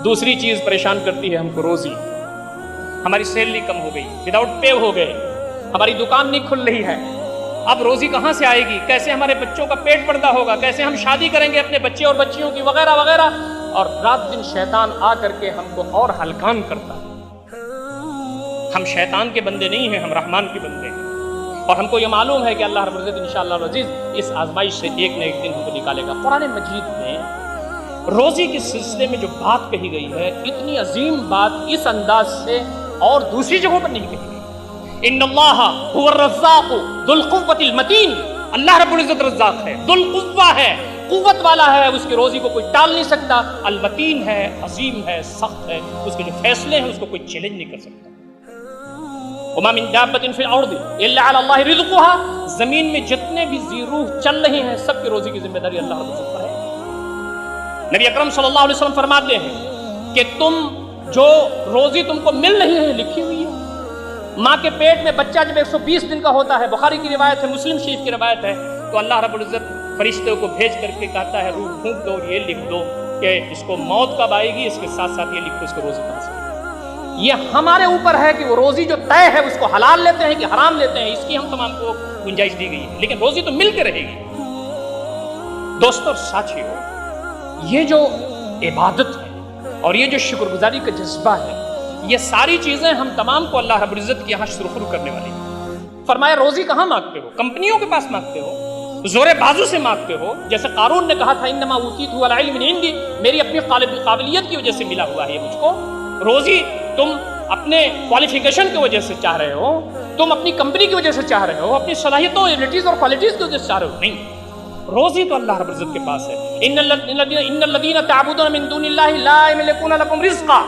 دوسری چیز پریشان کرتی ہے ہم کو روزی. ہماری سیلری کم ہو گئی, وداؤٹ پے ہو گئے, ہماری دکان نہیں کھل رہی ہے. اب روزی کہاں سے آئے گی؟ کیسے ہمارے بچوں کا پیٹ پردہ ہوگا؟ کیسے ہم شادی کریں گے اپنے بچے اور بچیوں کی وغیرہ وغیرہ. اور رات دن شیطان آ کر کے ہم کو اور ہلکان کرتا ہے. ہم شیطان کے بندے نہیں ہیں, ہم رحمان کے بندے ہیں. اور ہم کو یہ معلوم ہے کہ اللہ رب العزت انشاءاللہ العزیز اس آزمائش سے ایک نہ ایک دن ہم کو نکالے گا. قرآن مجید میں روزی کے سلسلے میں جو بات کہی گئی ہے, اتنی عظیم بات اس انداز سے اور دوسری جگہوں پر نہیں کہی گئی. ان اللہ هو الرزاق ذو القوة المتین. اللہ رب العزت رزاق ہے, ذو القوہ ہے, قوت والا ہے, اس کی روزی کو کوئی ٹال نہیں سکتا. المتین ہے, عظیم ہے, سخت ہے, اس کے جو فیصلے ہیں اس کو کوئی چیلنج نہیں کر سکتا. وما من دابۃ فی الارض الا علی اللہ رزقها. زمین میں جتنے بھی ذی روح چل رہے ہیں سب کی روزی کی ذمہ داری اللہ رب العزت پر ہے. نبی اکرم صلی اللہ علیہ وسلم فرماتے ہیں کہ تم جو روزی تم کو مل رہی ہے لکھی ہوئی ہے. ماں کے پیٹ میں بچہ جب 120 دن کا ہوتا ہے, بخاری کی روایت ہے, مسلم شریف کی روایت ہے, تو اللہ رب العزت فرشتوں کو بھیج کر کے کہتا ہے روح پھونک دو اور یہ لکھ دو کہ اس کو موت کب آئے گی, اس کے ساتھ ساتھ یہ لکھو اس کو روزی کہاں سے. یہ ہمارے اوپر ہے کہ وہ روزی جو طے ہے اس کو حلال لیتے ہیں کہ حرام لیتے ہیں, اس کی ہم تمام کو گنجائش دی گئی ہے, لیکن روزی تو مل کے رہے گی. دوستو اور ساتھیو, یہ جو عبادت ہے اور یہ جو شکر گزاری کا جذبہ ہے, یہ ساری چیزیں ہم تمام کو اللہ رب العزت کے یہاں شروع کرنے والی ہیں. فرمایا روزی کہاں مانگتے ہو؟ کمپنیوں کے پاس مانگتے ہو, زور بازو سے مانگتے ہو. جیسے قارون نے کہا تھا انما اوتیتہ علی علم عندی, میری اپنی قابلیت کی وجہ سے ملا ہوا ہے مجھ کو. روزی تم اپنے کوالیفیکیشن کی وجہ سے چاہ رہے ہو, تم اپنی کمپنی کی وجہ سے چاہ رہے ہو, اپنی صلاحیتوں, ایبلٹیز اور کوالٹیز کی وجہ سے چاہ رہے ہو. نہیں, روزی تو اللہ رب العزت کے پاس ہے. ان الذین تعبدون من دون اللہ لا یملکون لکم رزقا.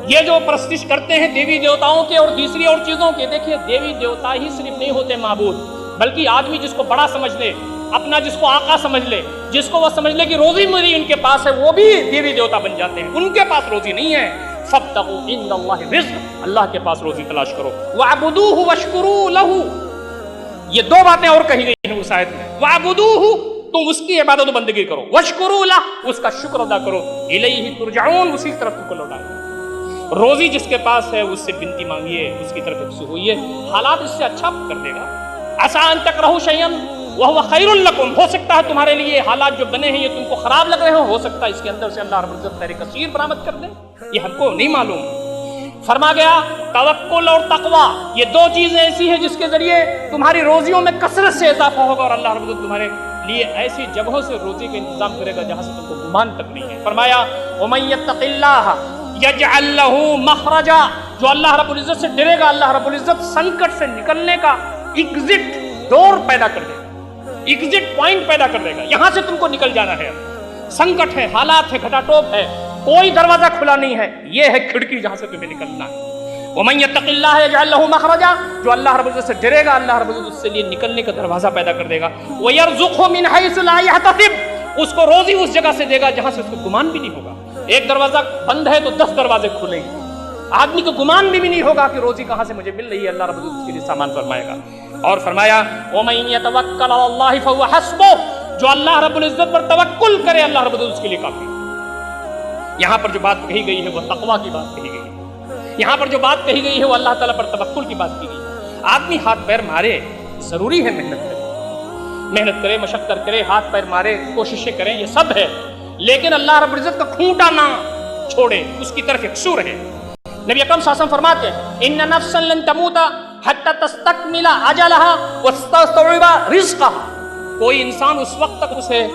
یہ جو پرستش کرتے ہیں دیوی دیوتاؤں کے اور دوسری اور چیزوں کے, دیکھیے دیوی دیوتا ہی صرف نہیں ہوتے معبود, بلکہ آدمی جس کو بڑا سمجھ لے, اپنا جس کو آقا سمجھ لے, جس کو وہ سمجھ لے کہ روزی میری ان کے پاس ہے, وہ بھی دیوی دیوتا بن جاتے ہیں. ان کے پاس روزی نہیں ہے. فابتغوا عند اللہ الرزق, اللہ کے پاس روزی تلاش کرو. واعبدوہ واشکروا لہ. یہ دو باتیں اور کہی گئی ہیں اس آیت میں. واعبدوہ, تم اس کی عبادت و بندگی کرو. واشکروا لہ, اس کا شکر ادا کرو. الیہ ترجعون, اسی طرف تم کو لوٹائیں. روزی جس کے پاس ہے اس سے بنتی مانگیے, اس کی طرف یکسو ہوئیے, حالات اس سے اچھا کر دے گا. عسیٰ ان تکرہوا شیئا وہو خیر لکم. ہو سکتا ہے تمہارے لیے حالات جو بنے ہیں یہ تم کو خراب لگ رہے ہو سکتا ہے اس کے اندر سے اللہ رب العزت خیر کثیر برآمد کر دے. یہ ہم کو نہیں معلوم. فرما گیا توکل اور تقوی, یہ دو چیزیں ایسی ہیں جس کے ذریعے تمہاری روزیوں میں کثرت سے اضافہ ہوگا, اور اللہ رب العزت تمہارے لیے ایسی جگہوں سے روزی کا انتظام کرے گا جہاں سے تم کو گمان تک نہیں ہے. فرمایا ومن یتق اللہ یجعل لہ مخرجا. جو اللہ رب العزت سے ڈرے گا, اللہ رب العزت سنکٹ سے نکلنے کا ایگزٹ ڈور پیدا کر دے گا, ایگزٹ پوائنٹ پیدا کر دے گا. یہاں سے تم کو نکل جانا ہے. سنکٹ ہے, حالات ہے, گھٹا ٹوپ ہے, کوئی دروازہ کھلا نہیں ہے, یہ ہے کھڑکی جہاں سے تمہیں نکلنا ہے. ومن یتق اللہ یجعل لہ مخرجا. جو اللہ رب العزت سے ڈرے گا, اللہ رب العزت اس سے لیے نکلنے کا دروازہ پیدا کر دے گا. ویرزقہ من حیث لا یحتسب. اس کو روزی اس جگہ سے دے گا جہاں سے اس کو گمان بھی نہیں ہوگا. ایک دروازہ بند ہے تو 10 دروازے کھلیں گے. آدمی کو گمان بھی نہیں ہوگا کہ روزی کہاں سے مجھے مل رہی ہے. اللہ رب العزت اس کے لیے سامان فرمائے گا. اور فرمایا ومن یتوکل علی اللہ فهو حسبہ. جو اللہ رب العزت پر توکل کرے, اللہ رب العزت اس کے لیے کافی. یہاں پر جو بات کہی گئی ہے وہ تقوی کی بات کہی گئی ہے. یہاں پر جو بات کہی گئی ہے وہ اللہ تعالیٰ پر توکل کی بات کی گئی ہے. آدمی ہاتھ پیر مارے, ضروری ہے محنت کرے, مشقت کرے, ہاتھ پیر مارے, کوششیں کریں, یہ سب ہے, لیکن اللہ رب العزت کا کھونٹا نہ چھوڑے, اس کی طرف یکسو رہے. نبی اکرم صلی اللہ علیہ وسلم فرماتے ہیں ان نفسا لن تموت حتی تستکمل اجلها وتستوعب رزقها. کوئی انسان اس وقت تک اسے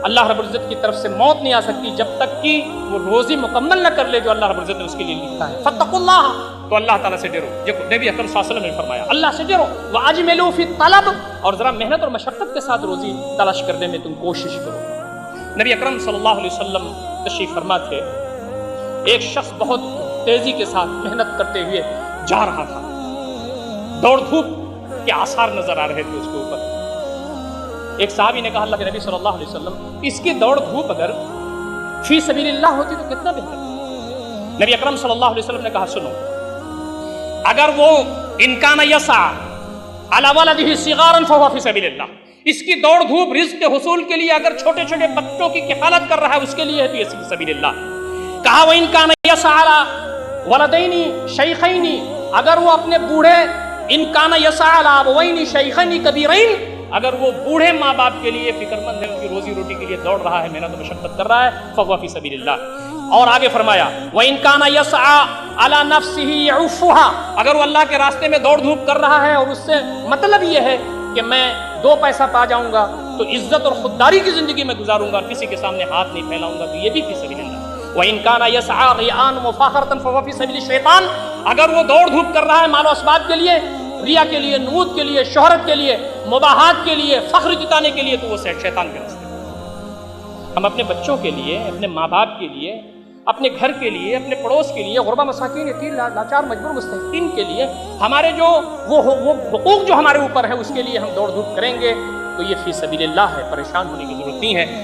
اللہ رب العزت کی طرف سے موت نہیں آ سکتی جب تک کہ وہ روزی مکمل نہ کر لے جو اللہ رب العزت نے اس کے لیے لکھا ہے. فاتقوا اللہ, تو اللہ تعالیٰ سے ڈرو. نبی اکرم صلی اللہ علیہ وسلم نے فرمایا اللہ سے ڈرو. واجملوا فی الطلب, اور ذرا محنت اور مشقت کے ساتھ روزی تلاش کرنے میں تم کوشش کرو. نبی اکرم صلی اللہ علیہ وسلم تشریف فرما تھے. ایک شخص بہت تیزی کے ساتھ محنت کرتے ہوئے جا رہا تھا. دوڑ دھوپ کے آثار نظر آ رہے تھے اس کے اوپر. ایک صحابی نے کہا اللہ کے نبی صلی اللہ علیہ وسلم, اس کی دوڑ دھوپ اگر فی سبیل اللہ ہوتی تو کتنا بہتر. نبی اکرم صلی اللہ علیہ وسلم نے کہا سنو, اگر وہ انکان یسعی علی ولدہ صغارا فہو فی سبیل اللہ, اس کی دوڑ دھوپ رزق کے حصول کے لیے اگر چھوٹے چھوٹے بچوں کی کفالت کر رہا ہے اس کے لیے ہے تو یہ فی سبیل اللہ. کہا وَإِن كَانَ يَسْعَىٰ عَلَىٰ وَلَدَيْنِ شَيْخَيْنِ، اگر وہ اپنے بوڑھے ان کان یسعیٰ علی ابوین شیخین کبیرین، اگر وہ بوڑھے ماں باپ کے لیے فکر مند ہے، ان کی روزی روٹی کے لیے دوڑ رہا ہے، محنت و مشقت کر رہا ہے، فهو فی سبیل اللہ۔ اور آگے فرمایا وَإِن كَانَ يَسْعَىٰ عَلَىٰ نَفْسِهِ يَعُفُّهَا، اگر وہ اللہ کے راستے میں دوڑ دھوپ کر رہا ہے اور اس سے مطلب یہ ہے کہ میں 2 پیسہ پا جاؤں گا تو عزت اور خودداری کی زندگی میں گزاروں گا، کسی کے سامنے ہاتھ نہیں پھیلاؤں گا، تو یہ بھی فی سبیل اللہ۔ وَإِن كَانَ يَسْعَىٰ رِيَاءً وَمُفَاخَرَةً فَهُوَ فِي سَبِيلِ الشَّيْطَانِ، اگر وہ دوڑ دھوپ کر رہا ہے مال و اسباب کے لیے، ریا کے لیے، نمود کے لیے، شہرت کے لیے، مباحات کے لیے، فخر جتانے کے لیے، تو وہ شیطان کے راستے۔ ہم اپنے بچوں کے لیے، اپنے ماں باپ کے لیے، اپنے گھر کے لیے، اپنے پڑوس کے لیے، غربا مساکین، یتیم لاچار مجبور مستحقین کے لیے، ہمارے جو وہ حقوق جو ہمارے اوپر ہے اس کے لیے ہم دوڑ دھوپ کریں گے تو یہ فی سبیل اللہ ہے، پریشان ہونے کی ضرورت نہیں ہے۔